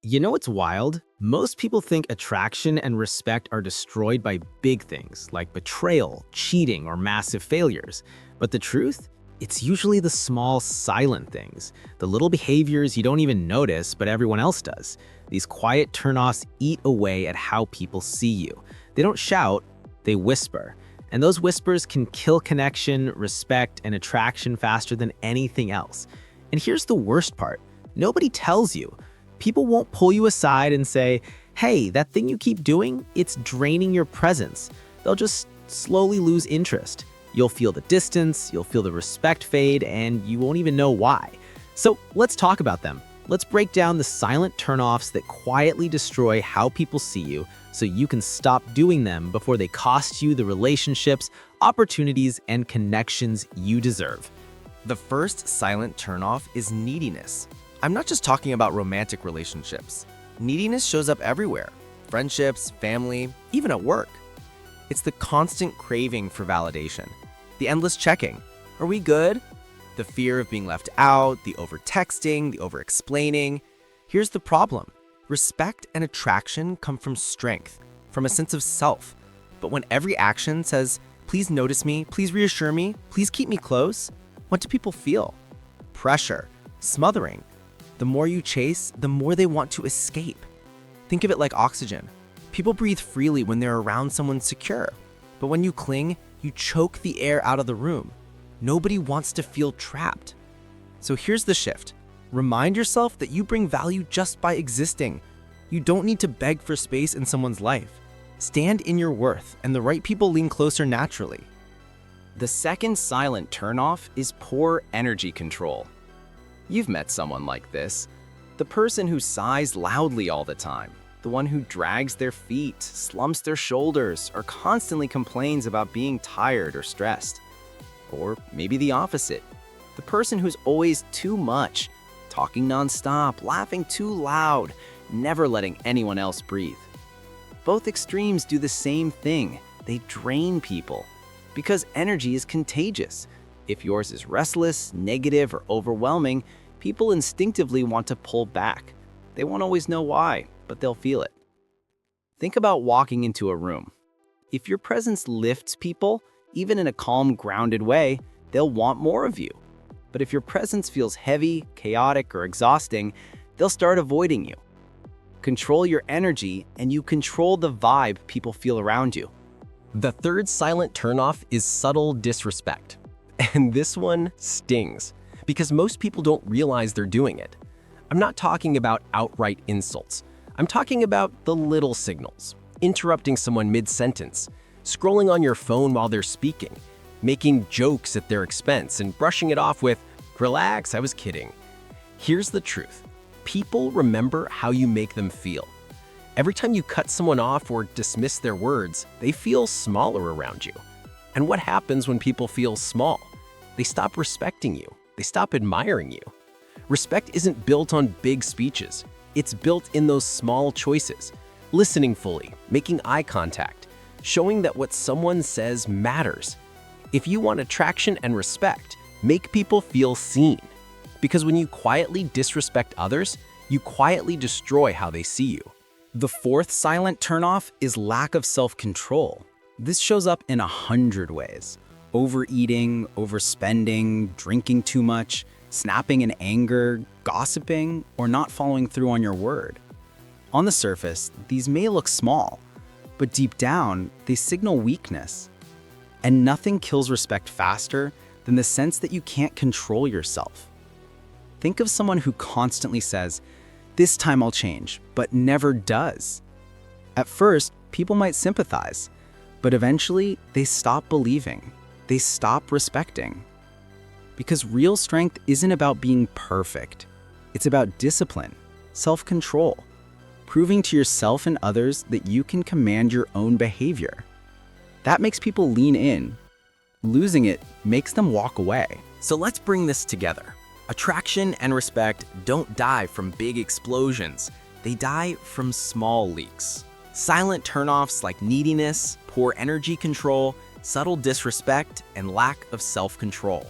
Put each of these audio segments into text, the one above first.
You know what's wild? Most people think attraction and respect are destroyed by big things like betrayal, cheating, or massive failures. But the truth? It's usually the small, silent things, the little behaviors you don't even notice, but everyone else does. These quiet turnoffs eat away at how people see you. They don't shout, they whisper. And those whispers can kill connection, respect, and attraction faster than anything else. And here's the worst part. Nobody tells you. People won't pull you aside and say, hey, that thing you keep doing, it's draining your presence. They'll just slowly lose interest. You'll feel the distance, you'll feel the respect fade, and you won't even know why. So let's talk about them. Let's break down the silent turnoffs that quietly destroy how people see you so you can stop doing them before they cost you the relationships, opportunities, and connections you deserve. The first silent turnoff is neediness. I'm not just talking about romantic relationships. Neediness shows up everywhere. Friendships, family, even at work. It's the constant craving for validation. The endless checking. Are we good? The fear of being left out, the over-texting, the over-explaining. Here's the problem. Respect and attraction come from strength, from a sense of self. But when every action says, please notice me, please reassure me, please keep me close, what do people feel? Pressure, smothering. The more you chase, the more they want to escape. Think of it like oxygen. People breathe freely when they're around someone secure. But when you cling, you choke the air out of the room. Nobody wants to feel trapped. So here's the shift. Remind yourself that you bring value just by existing. You don't need to beg for space in someone's life. Stand in your worth, and the right people lean closer naturally. The second silent turnoff is poor energy control. You've met someone like this. The person who sighs loudly all the time. The one who drags their feet, slumps their shoulders, or constantly complains about being tired or stressed. Or maybe the opposite. The person who's always too much, talking nonstop, laughing too loud, never letting anyone else breathe. Both extremes do the same thing. They drain people. Because energy is contagious. If yours is restless, negative, or overwhelming, people instinctively want to pull back. They won't always know why, but they'll feel it. Think about walking into a room. If your presence lifts people, even in a calm, grounded way, they'll want more of you. But if your presence feels heavy, chaotic, or exhausting, they'll start avoiding you. Control your energy, and you control the vibe people feel around you. The third silent turnoff is subtle disrespect. And this one stings, because most people don't realize they're doing it. I'm not talking about outright insults. I'm talking about the little signals, interrupting someone mid-sentence, scrolling on your phone while they're speaking, making jokes at their expense, and brushing it off with, relax, I was kidding. Here's the truth. People remember how you make them feel. Every time you cut someone off or dismiss their words, they feel smaller around you. And what happens when people feel small? They stop respecting you. They stop admiring you. Respect isn't built on big speeches. It's built in those small choices. Listening fully, making eye contact, showing that what someone says matters. If you want attraction and respect, make people feel seen. Because when you quietly disrespect others, you quietly destroy how they see you. The fourth silent turnoff is lack of self-control. This shows up in 100 ways. Overeating, overspending, drinking too much, snapping in anger, gossiping, or not following through on your word. On the surface, these may look small, but deep down, they signal weakness. And nothing kills respect faster than the sense that you can't control yourself. Think of someone who constantly says, "This time I'll change," but never does. At first, people might sympathize, but eventually they stop believing. They stop respecting. Because real strength isn't about being perfect. It's about discipline, self-control, proving to yourself and others that you can command your own behavior. That makes people lean in. Losing it makes them walk away. So let's bring this together. Attraction and respect don't die from big explosions. They die from small leaks. Silent turnoffs like neediness, poor energy control, subtle disrespect, and lack of self-control.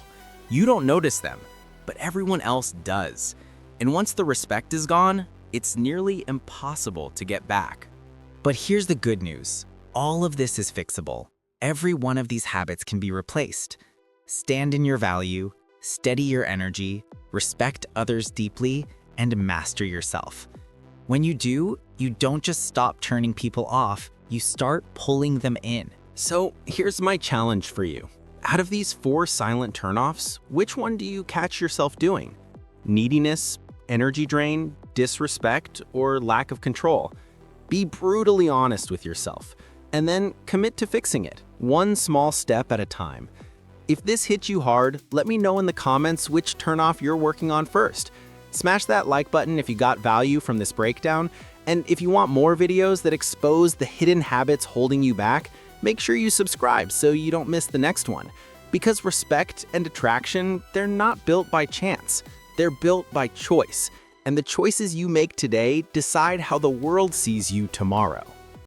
You don't notice them, but everyone else does. And once the respect is gone, It's nearly impossible to get back. But here's the good news. All of this is fixable. Every one of these habits can be replaced. Stand in your value, steady your energy, respect others deeply, and master yourself. When you do, you don't just stop turning people off, you start pulling them in. So here's my challenge for you. Out of these 4 silent turnoffs, which one do you catch yourself doing? Neediness, energy drain, disrespect, or lack of control? Be brutally honest with yourself, and then commit to fixing it, one small step at a time. If this hit you hard, let me know in the comments which turnoff you're working on first. Smash that like button if you got value from this breakdown, and if you want more videos that expose the hidden habits holding you back, make sure you subscribe so you don't miss the next one. Because respect and attraction, they're not built by chance. They're built by choice. And the choices you make today decide how the world sees you tomorrow.